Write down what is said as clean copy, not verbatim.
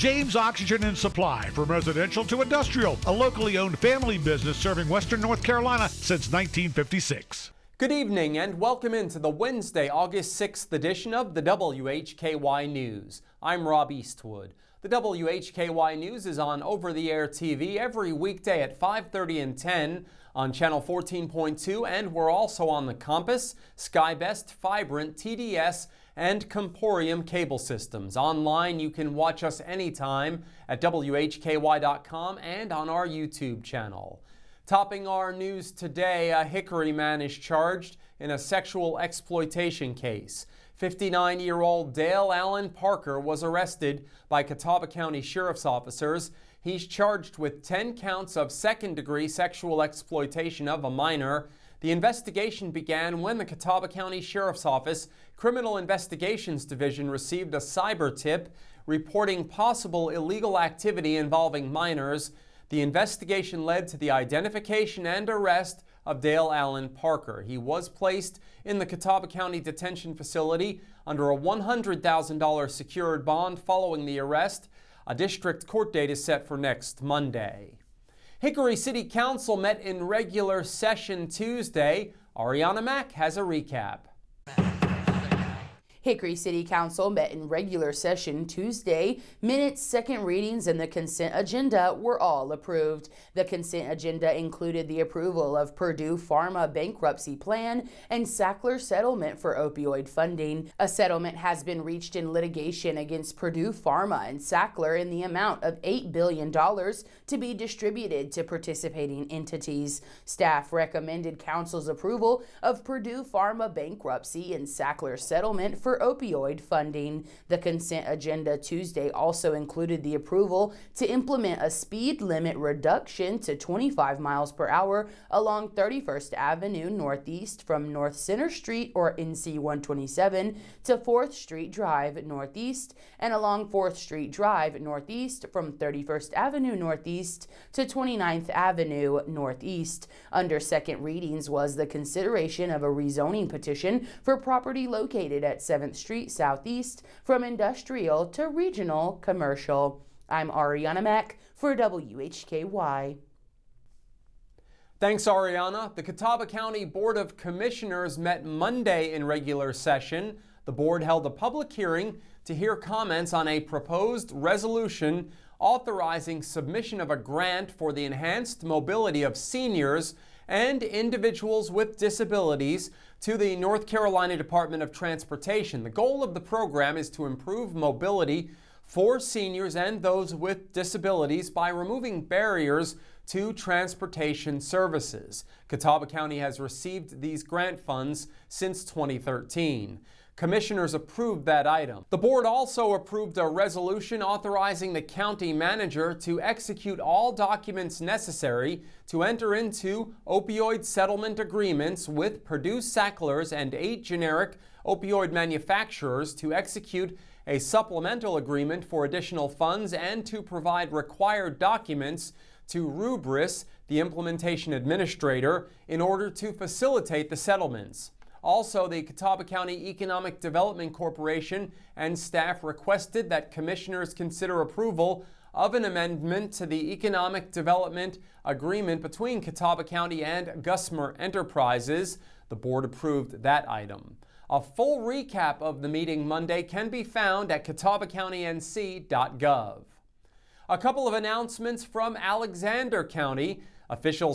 James Oxygen and Supply, from residential to industrial, a locally owned family business serving Western North Carolina since 1956. Good evening and welcome into the Wednesday, August 6th edition of the WHKY News. I'm Rob Eastwood. The WHKY News is on over-the-air TV every weekday at 5:30 and 10 on Channel 14.2, and we're also on the Compass, SkyBest, Vibrant, TDS, and Comporium cable systems. Online, you can watch us anytime at WHKY.com and on our YouTube channel. Topping our news today, a Hickory man is charged in a sexual exploitation case. 59-year-old Dale Allen Parker was arrested by Catawba County Sheriff's officers. He's charged with 10 counts of second-degree sexual exploitation of a minor. The investigation began when the Catawba County Sheriff's Office Criminal Investigations Division received a cyber tip reporting possible illegal activity involving minors. The investigation led to the identification and arrest of Dale Allen Parker. He was placed in the Catawba County Detention Facility under a $100,000 secured bond following the arrest. A district court date is set for next Monday. Hickory City Council met in regular session Tuesday. Ariana Mack has a recap. Hickory City Council met in regular session Tuesday. Minutes, second readings, and the consent agenda were all approved. The consent agenda included the approval of Purdue Pharma bankruptcy plan and Sackler settlement for opioid funding. A settlement has been reached in litigation against Purdue Pharma and Sackler in the amount of $8 billion to be distributed to participating entities. Staff recommended Council's approval of Purdue Pharma bankruptcy and Sackler settlement for opioid funding. The consent agenda Tuesday also included the approval to implement a speed limit reduction to 25 miles per hour along 31st Avenue Northeast from North Center Street or NC 127 to 4th Street Drive Northeast, and along 4th Street Drive Northeast from 31st Avenue Northeast to 29th Avenue Northeast. Under second readings was the consideration of a rezoning petition for property located at 7th Street Southeast from industrial to regional commercial. I'm Ariana Mack for WHKY. Thanks, Ariana. The Catawba County Board of Commissioners met Monday in regular session. The board held a public hearing to hear comments on a proposed resolution authorizing submission of a grant for the enhanced mobility of seniors and individuals with disabilities to the North Carolina Department of Transportation. The goal of the program is to improve mobility for seniors and those with disabilities by removing barriers to transportation services. Catawba County has received these grant funds since 2013. Commissioners approved that item. The board also approved a resolution authorizing the county manager to execute all documents necessary to enter into opioid settlement agreements with Purdue Sacklers and 8 generic opioid manufacturers to execute a supplemental agreement for additional funds and to provide required documents to Rubris, the implementation administrator, in order to facilitate the settlements. Also, the Catawba County Economic Development Corporation and staff requested that commissioners consider approval of an amendment to the Economic Development Agreement between Catawba County and Gusmer Enterprises. The board approved that item. A full recap of the meeting Monday can be found at catawbacountync.gov. A couple of announcements from Alexander County. Officials